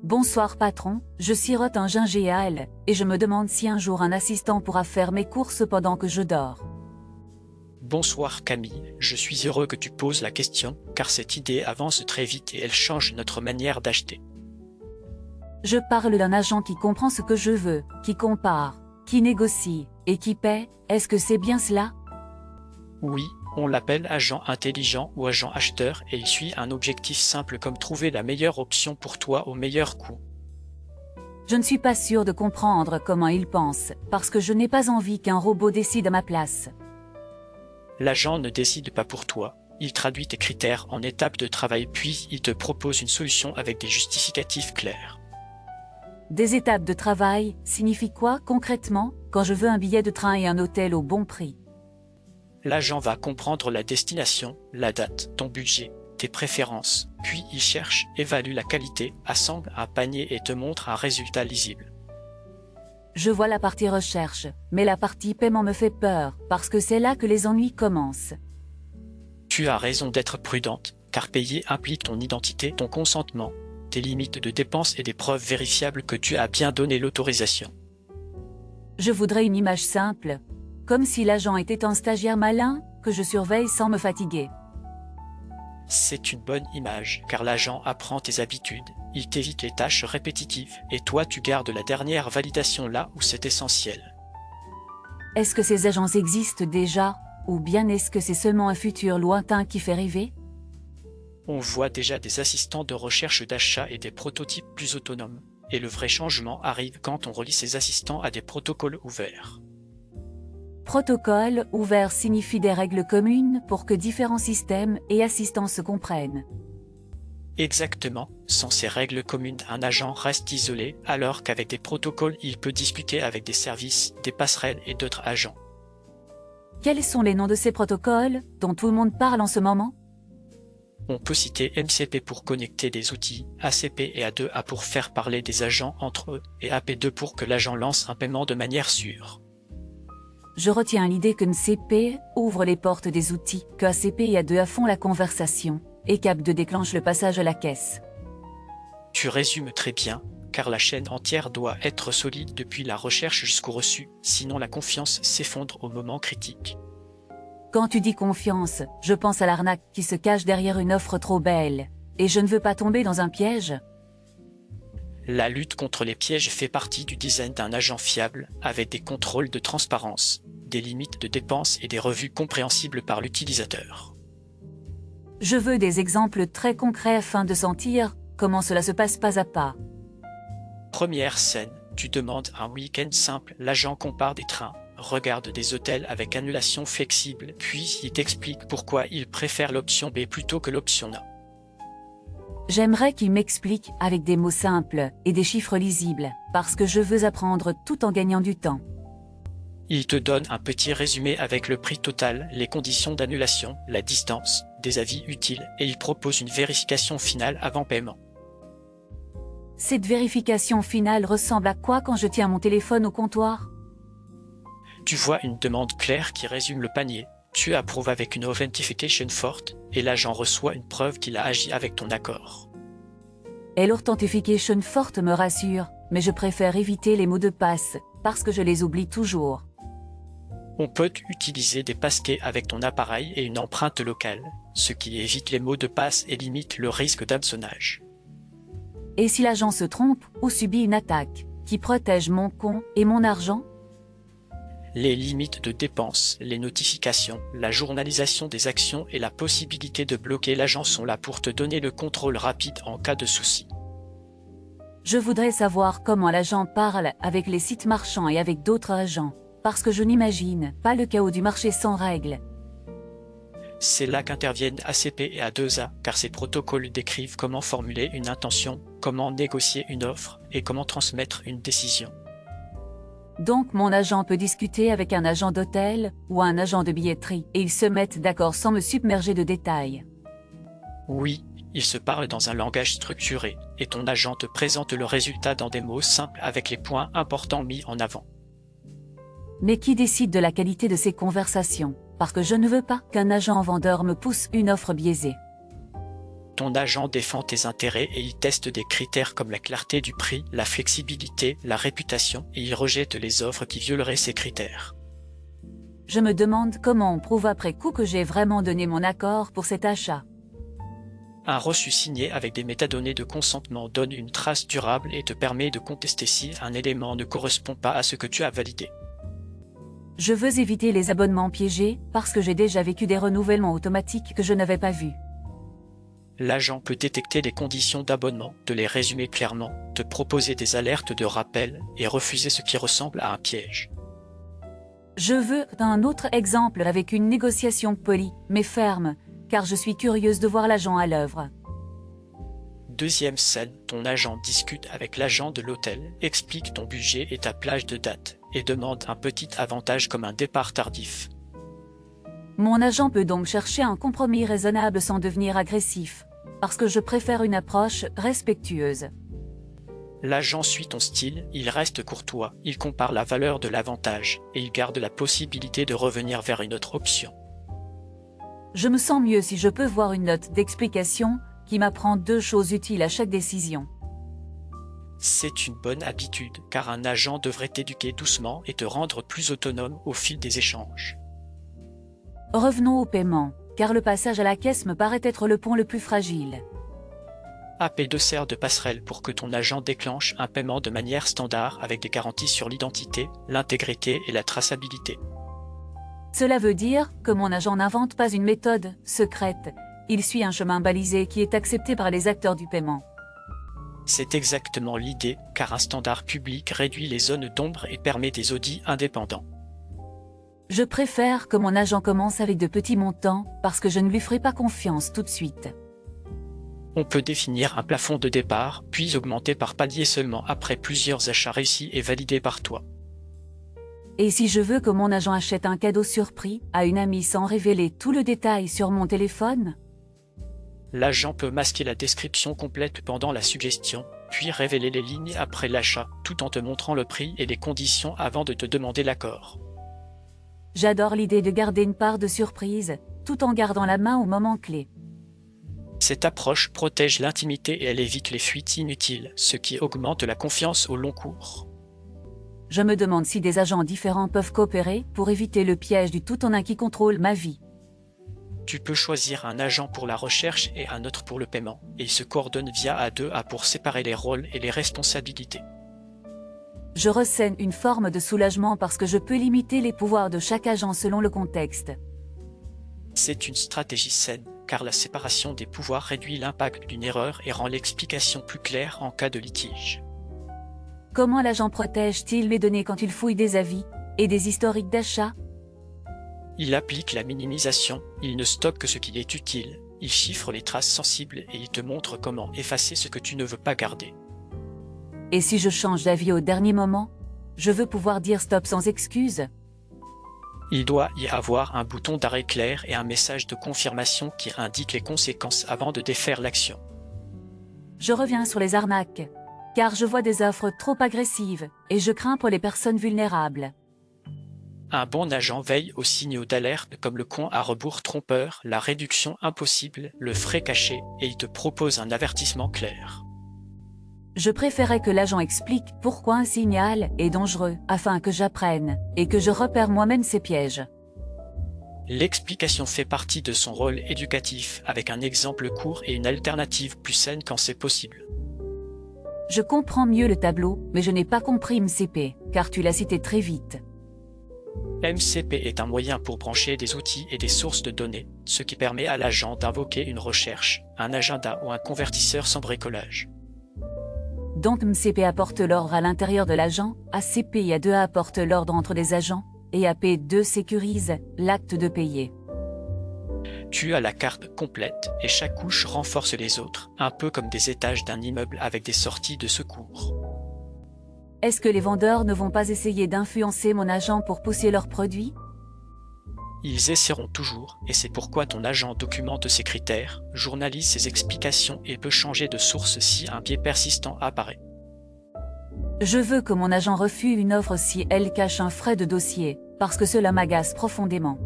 Bonsoir patron, je sirote un gingembre et je me demande si un jour un assistant pourra faire mes courses pendant que je dors. Bonsoir Camille, je suis heureux que tu poses la question, car cette idée avance très vite et elle change notre manière d'acheter. Je parle d'un agent qui comprend ce que je veux, qui compare, qui négocie, et qui paie, est-ce que c'est bien cela? Oui, on l'appelle agent intelligent ou agent acheteur et il suit un objectif simple comme trouver la meilleure option pour toi au meilleur coût. Je ne suis pas sûre de comprendre comment il pense, parce que je n'ai pas envie qu'un robot décide à ma place. L'agent ne décide pas pour toi, il traduit tes critères en étapes de travail puis il te propose une solution avec des justificatifs clairs. Des étapes de travail signifient quoi concrètement quand je veux un billet de train et un hôtel au bon prix? L'agent va comprendre la destination, la date, ton budget, tes préférences, puis il cherche, évalue la qualité, assemble un panier et te montre un résultat lisible. Je vois la partie recherche, mais la partie paiement me fait peur, parce que c'est là que les ennuis commencent. Tu as raison d'être prudente, car payer implique ton identité, ton consentement, tes limites de dépenses et des preuves vérifiables que tu as bien donné l'autorisation. Je voudrais une image simple, comme si l'agent était un stagiaire malin, que je surveille sans me fatiguer. C'est une bonne image, car l'agent apprend tes habitudes, il t'évite les tâches répétitives, et toi tu gardes la dernière validation là où c'est essentiel. Est-ce que ces agents existent déjà, ou bien est-ce que c'est seulement un futur lointain qui fait rêver? On voit déjà des assistants de recherche d'achat et des prototypes plus autonomes, et le vrai changement arrive quand on relie ces assistants à des protocoles ouverts. Protocole ouvert signifie des règles communes pour que différents systèmes et assistants se comprennent. Exactement, sans ces règles communes, un agent reste isolé, alors qu'avec des protocoles, il peut discuter avec des services, des passerelles et d'autres agents. Quels sont les noms de ces protocoles, dont tout le monde parle en ce moment? On peut citer MCP pour connecter des outils, ACP et A2A pour faire parler des agents entre eux, et AP2 pour que l'agent lance un paiement de manière sûre. Je retiens l'idée que MCP ouvre les portes des outils, que ACP et A2A font la conversation, et CAP2 déclenche le passage à la caisse. Tu résumes très bien, car la chaîne entière doit être solide depuis la recherche jusqu'au reçu, sinon la confiance s'effondre au moment critique. Quand tu dis confiance, je pense à l'arnaque qui se cache derrière une offre trop belle, et je ne veux pas tomber dans un piège. La lutte contre les pièges fait partie du design d'un agent fiable, avec des contrôles de transparence, des limites de dépenses et des revues compréhensibles par l'utilisateur. Je veux des exemples très concrets afin de sentir comment cela se passe pas à pas. Première scène, tu demandes un week-end simple, l'agent compare des trains, regarde des hôtels avec annulation flexible, puis il t'explique pourquoi il préfère l'option B plutôt que l'option A. J'aimerais qu'il m'explique avec des mots simples et des chiffres lisibles, parce que je veux apprendre tout en gagnant du temps. Il te donne un petit résumé avec le prix total, les conditions d'annulation, la distance, des avis utiles et il propose une vérification finale avant paiement. Cette vérification finale ressemble à quoi quand je tiens mon téléphone au comptoir? Tu vois une demande claire qui résume le panier, tu approuves avec une authentification forte et l'agent reçoit une preuve qu'il a agi avec ton accord. Et l'authentification forte me rassure, mais je préfère éviter les mots de passe, parce que je les oublie toujours. On peut utiliser des passkeys avec ton appareil et une empreinte locale, ce qui évite les mots de passe et limite le risque d'hameçonnage. Et si l'agent se trompe ou subit une attaque, qui protège mon compte et mon argent? Les limites de dépenses, les notifications, la journalisation des actions et la possibilité de bloquer l'agent sont là pour te donner le contrôle rapide en cas de souci. Je voudrais savoir comment l'agent parle avec les sites marchands et avec d'autres agents, parce que je n'imagine pas le chaos du marché sans règles. C'est là qu'interviennent ACP et A2A, car ces protocoles décrivent comment formuler une intention, comment négocier une offre et comment transmettre une décision. Donc mon agent peut discuter avec un agent d'hôtel ou un agent de billetterie et ils se mettent d'accord sans me submerger de détails. Oui, ils se parlent dans un langage structuré et ton agent te présente le résultat dans des mots simples avec les points importants mis en avant. Mais qui décide de la qualité de ces conversations? Parce que je ne veux pas qu'un agent vendeur me pousse une offre biaisée. Ton agent défend tes intérêts et il teste des critères comme la clarté du prix, la flexibilité, la réputation, et il rejette les offres qui violeraient ces critères. Je me demande comment on prouve après coup que j'ai vraiment donné mon accord pour cet achat. Un reçu signé avec des métadonnées de consentement donne une trace durable et te permet de contester si un élément ne correspond pas à ce que tu as validé. Je veux éviter les abonnements piégés parce que j'ai déjà vécu des renouvellements automatiques que je n'avais pas vus. L'agent peut détecter les conditions d'abonnement, te les résumer clairement, te proposer des alertes de rappel et refuser ce qui ressemble à un piège. Je veux un autre exemple avec une négociation polie, mais ferme, car je suis curieuse de voir l'agent à l'œuvre. Deuxième scène, ton agent discute avec l'agent de l'hôtel, explique ton budget et ta plage de date, et demande un petit avantage comme un départ tardif. Mon agent peut donc chercher un compromis raisonnable sans devenir agressif, parce que je préfère une approche respectueuse. L'agent suit ton style, il reste courtois, il compare la valeur de l'avantage, et il garde la possibilité de revenir vers une autre option. Je me sens mieux si je peux voir une note d'explication qui m'apprend 2 choses utiles à chaque décision. C'est une bonne habitude, car un agent devrait t'éduquer doucement et te rendre plus autonome au fil des échanges. Revenons au paiement, car le passage à la caisse me paraît être le pont le plus fragile. AP2 sert de passerelle pour que ton agent déclenche un paiement de manière standard avec des garanties sur l'identité, l'intégrité et la traçabilité. Cela veut dire que mon agent n'invente pas une méthode secrète, il suit un chemin balisé qui est accepté par les acteurs du paiement. C'est exactement l'idée, car un standard public réduit les zones d'ombre et permet des audits indépendants. Je préfère que mon agent commence avec de petits montants parce que je ne lui ferai pas confiance tout de suite. On peut définir un plafond de départ, puis augmenter par palier seulement après plusieurs achats réussis et validés par toi. Et si je veux que mon agent achète un cadeau surpris à une amie sans révéler tout le détail sur mon téléphone? L'agent peut masquer la description complète pendant la suggestion, puis révéler les lignes après l'achat, tout en te montrant le prix et les conditions avant de te demander l'accord. J'adore l'idée de garder une part de surprise, tout en gardant la main au moment clé. Cette approche protège l'intimité et elle évite les fuites inutiles, ce qui augmente la confiance au long cours. Je me demande si des agents différents peuvent coopérer pour éviter le piège du tout en un qui contrôle ma vie. Tu peux choisir un agent pour la recherche et un autre pour le paiement, et ils se coordonnent via A2A pour séparer les rôles et les responsabilités. Je ressens une forme de soulagement parce que je peux limiter les pouvoirs de chaque agent selon le contexte. C'est une stratégie saine, car la séparation des pouvoirs réduit l'impact d'une erreur et rend l'explication plus claire en cas de litige. Comment l'agent protège-t-il les données quand il fouille des avis et des historiques d'achat? Il applique la minimisation, il ne stocke que ce qui est utile, il chiffre les traces sensibles et il te montre comment effacer ce que tu ne veux pas garder. Et si je change d'avis au dernier moment, je veux pouvoir dire stop sans excuse. Il doit y avoir un bouton d'arrêt clair et un message de confirmation qui indique les conséquences avant de défaire l'action. Je reviens sur les arnaques, car je vois des offres trop agressives et je crains pour les personnes vulnérables. Un bon agent veille aux signaux d'alerte comme le compte à rebours trompeur, la réduction impossible, le frais caché et il te propose un avertissement clair. Je préférais que l'agent explique pourquoi un signal est dangereux afin que j'apprenne et que je repère moi-même ces pièges. L'explication fait partie de son rôle éducatif avec un exemple court et une alternative plus saine quand c'est possible. Je comprends mieux le tableau, mais je n'ai pas compris MCP, car tu l'as cité très vite. MCP est un moyen pour brancher des outils et des sources de données, ce qui permet à l'agent d'invoquer une recherche, un agenda ou un convertisseur sans bricolage. Donc MCP apporte l'ordre à l'intérieur de l'agent, ACP et A2A apporte l'ordre entre les agents, et AP2 sécurise l'acte de payer. Tu as la carte complète et chaque couche renforce les autres, un peu comme des étages d'un immeuble avec des sorties de secours. Est-ce que les vendeurs ne vont pas essayer d'influencer mon agent pour pousser leurs produits? Ils essaieront toujours, et c'est pourquoi ton agent documente ses critères, journalise ses explications et peut changer de source si un biais persistant apparaît. Je veux que mon agent refuse une offre si elle cache un frais de dossier, parce que cela m'agace profondément.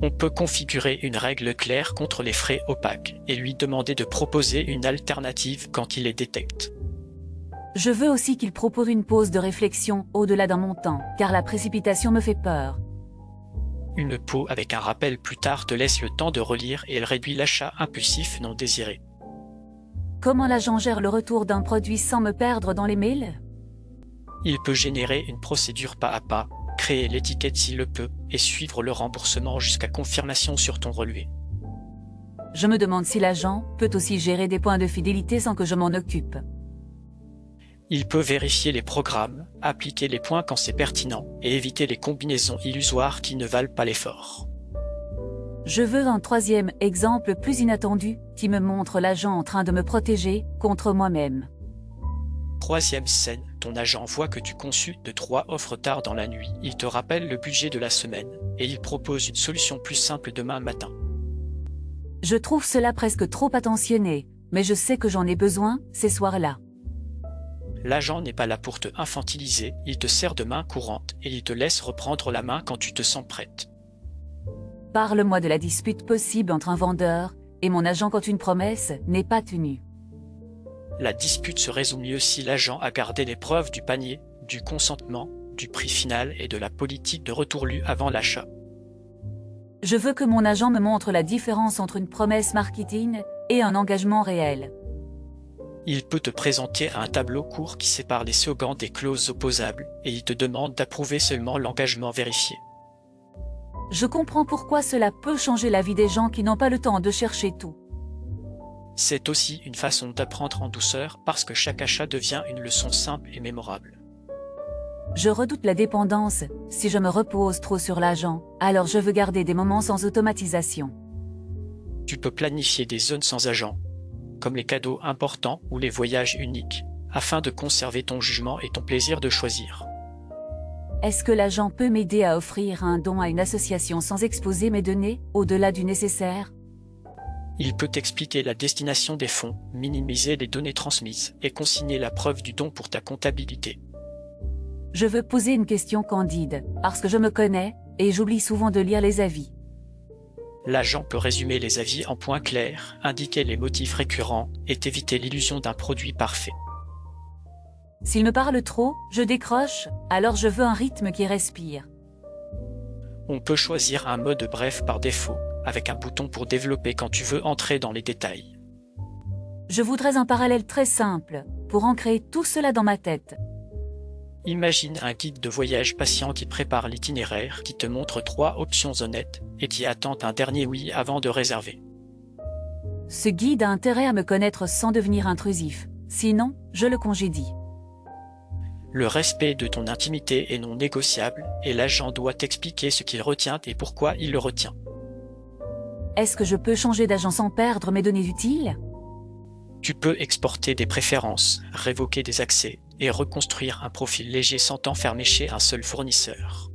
On peut configurer une règle claire contre les frais opaques et lui demander de proposer une alternative quand il les détecte. Je veux aussi qu'il propose une pause de réflexion au-delà d'un montant, car la précipitation me fait peur. Une pause avec un rappel plus tard te laisse le temps de relire et elle réduit l'achat impulsif non désiré. Comment l'agent gère le retour d'un produit sans me perdre dans les mails? Il peut générer une procédure pas à pas, créer l'étiquette s'il le peut et suivre le remboursement jusqu'à confirmation sur ton relevé. Je me demande si l'agent peut aussi gérer des points de fidélité sans que je m'en occupe. Il peut vérifier les programmes, appliquer les points quand c'est pertinent et éviter les combinaisons illusoires qui ne valent pas l'effort. Je veux un troisième exemple plus inattendu qui me montre l'agent en train de me protéger contre moi-même. Troisième scène, ton agent voit que tu consultes 3 offres tard dans la nuit. Il te rappelle le budget de la semaine et il propose une solution plus simple demain matin. Je trouve cela presque trop attentionné, mais je sais que j'en ai besoin ces soirs-là. L'agent n'est pas là pour te infantiliser, il te sert de main courante et il te laisse reprendre la main quand tu te sens prête. Parle-moi de la dispute possible entre un vendeur et mon agent quand une promesse n'est pas tenue. La dispute se résout mieux si l'agent a gardé les preuves du panier, du consentement, du prix final et de la politique de retour lue avant l'achat. Je veux que mon agent me montre la différence entre une promesse marketing et un engagement réel. Il peut te présenter un tableau court qui sépare les slogans des clauses opposables et il te demande d'approuver seulement l'engagement vérifié. Je comprends pourquoi cela peut changer la vie des gens qui n'ont pas le temps de chercher tout. C'est aussi une façon d'apprendre en douceur parce que chaque achat devient une leçon simple et mémorable. Je redoute la dépendance. Si je me repose trop sur l'agent, alors je veux garder des moments sans automatisation. Tu peux planifier des zones sans agent, comme les cadeaux importants ou les voyages uniques, afin de conserver ton jugement et ton plaisir de choisir. Est-ce que l'agent peut m'aider à offrir un don à une association sans exposer mes données, au-delà du nécessaire? Il peut t'expliquer la destination des fonds, minimiser les données transmises et consigner la preuve du don pour ta comptabilité. Je veux poser une question candide, parce que je me connais, et j'oublie souvent de lire les avis. L'agent peut résumer les avis en points clairs, indiquer les motifs récurrents et éviter l'illusion d'un produit parfait. S'il me parle trop, je décroche, alors je veux un rythme qui respire. On peut choisir un mode bref par défaut, avec un bouton pour développer quand tu veux entrer dans les détails. Je voudrais un parallèle très simple, pour ancrer tout cela dans ma tête. Imagine un guide de voyage patient qui prépare l'itinéraire, qui te montre 3 options honnêtes et qui attend un dernier oui avant de réserver. Ce guide a intérêt à me connaître sans devenir intrusif, sinon, je le congédie. Le respect de ton intimité est non négociable et l'agent doit t'expliquer ce qu'il retient et pourquoi il le retient. Est-ce que je peux changer d'agent sans perdre mes données utiles? Tu peux exporter des préférences, révoquer des accès et reconstruire un profil léger sans t'enfermer chez un seul fournisseur.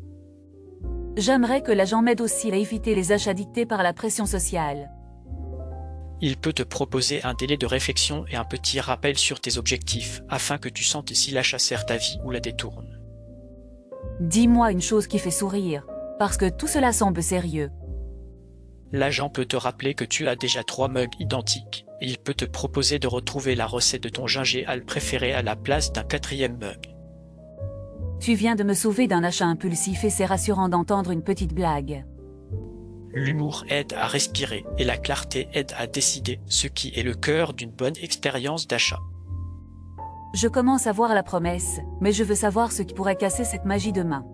J'aimerais que l'agent m'aide aussi à éviter les achats dictés par la pression sociale. Il peut te proposer un délai de réflexion et un petit rappel sur tes objectifs afin que tu sentes si l'achat sert ta vie ou la détourne. Dis-moi une chose qui fait sourire, parce que tout cela semble sérieux. L'agent peut te rappeler que tu as déjà 3 mugs identiques et il peut te proposer de retrouver la recette de ton gingembre préféré à la place d'un 4e mug. Tu viens de me sauver d'un achat impulsif et c'est rassurant d'entendre une petite blague. L'humour aide à respirer et la clarté aide à décider, ce qui est le cœur d'une bonne expérience d'achat. Je commence à voir la promesse, mais je veux savoir ce qui pourrait casser cette magie demain.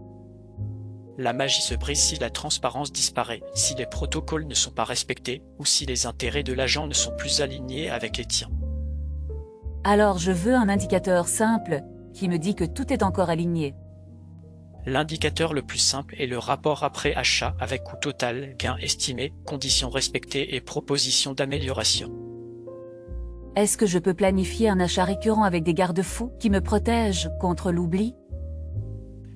La magie se brise si la transparence disparaît, si les protocoles ne sont pas respectés ou si les intérêts de l'agent ne sont plus alignés avec les tiens. Alors je veux un indicateur simple, qui me dit que tout est encore aligné. L'indicateur le plus simple est le rapport après achat avec coût total, gain estimé, conditions respectées et propositions d'amélioration. Est-ce que je peux planifier un achat récurrent avec des garde-fous qui me protègent contre l'oubli?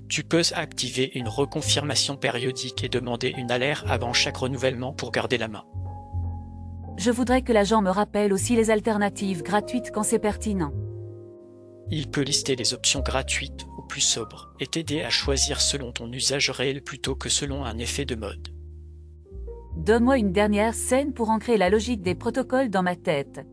Tu peux activer une reconfirmation périodique et demander une alerte avant chaque renouvellement pour garder la main. Je voudrais que l'agent me rappelle aussi les alternatives gratuites quand c'est pertinent. Il peut lister les options gratuites ou plus sobres et t'aider à choisir selon ton usage réel plutôt que selon un effet de mode. Donne-moi une dernière scène pour ancrer la logique des protocoles dans ma tête.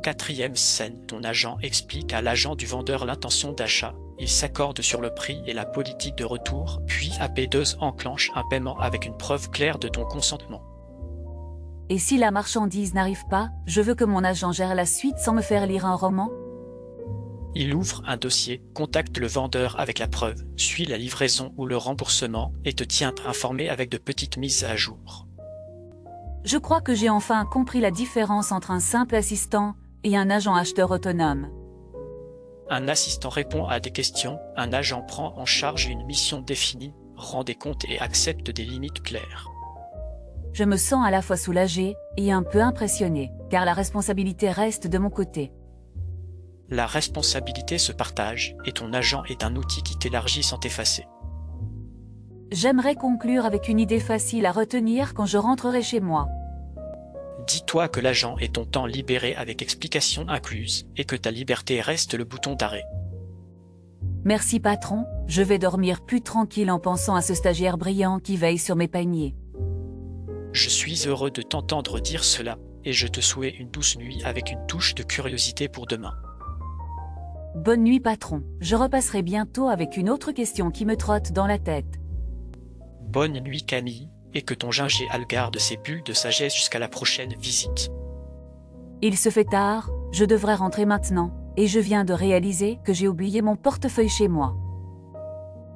Quatrième scène, ton agent explique à l'agent du vendeur l'intention d'achat. Ils s'accordent sur le prix et la politique de retour, puis AP2 enclenche un paiement avec une preuve claire de ton consentement. Et si la marchandise n'arrive pas, je veux que mon agent gère la suite sans me faire lire un roman? Il ouvre un dossier, contacte le vendeur avec la preuve, suit la livraison ou le remboursement et te tient informé avec de petites mises à jour. Je crois que j'ai enfin compris la différence entre un simple assistant et un agent acheteur autonome. Un assistant répond à des questions, un agent prend en charge une mission définie, rend des comptes et accepte des limites claires. Je me sens à la fois soulagée et un peu impressionnée, car la responsabilité reste de mon côté. La responsabilité se partage et ton agent est un outil qui t'élargit sans t'effacer. J'aimerais conclure avec une idée facile à retenir quand je rentrerai chez moi. Dis-toi que l'agent est ton temps libéré avec explication incluse et que ta liberté reste le bouton d'arrêt. Merci patron, je vais dormir plus tranquille en pensant à ce stagiaire brillant qui veille sur mes paniers. Je suis heureux de t'entendre dire cela et je te souhaite une douce nuit avec une touche de curiosité pour demain. Bonne nuit patron, je repasserai bientôt avec une autre question qui me trotte dans la tête. Bonne nuit Camille, et que ton gingembre garde ses bulles de sagesse jusqu'à la prochaine visite. Il se fait tard, je devrais rentrer maintenant, et je viens de réaliser que j'ai oublié mon portefeuille chez moi.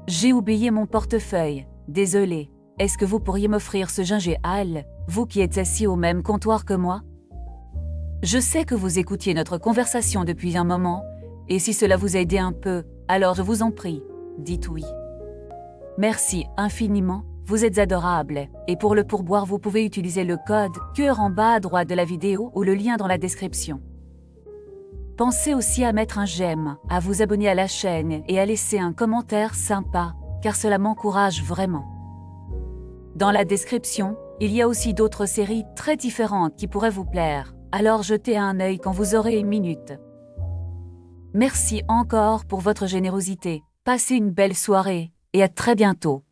J'ai oublié mon portefeuille, désolé. Est-ce que vous pourriez m'offrir ce gingembre, vous qui êtes assis au même comptoir que moi? Je sais que vous écoutiez notre conversation depuis un moment, et si cela vous a aidé un peu, alors je vous en prie, dites oui. Merci infiniment, vous êtes adorable, et pour le pourboire vous pouvez utiliser le code cœur en bas à droite de la vidéo ou le lien dans la description. Pensez aussi à mettre un j'aime, à vous abonner à la chaîne et à laisser un commentaire sympa, car cela m'encourage vraiment. Dans la description, il y a aussi d'autres séries très différentes qui pourraient vous plaire, alors jetez un œil quand vous aurez une minute. Merci encore pour votre générosité, passez une belle soirée, et à très bientôt.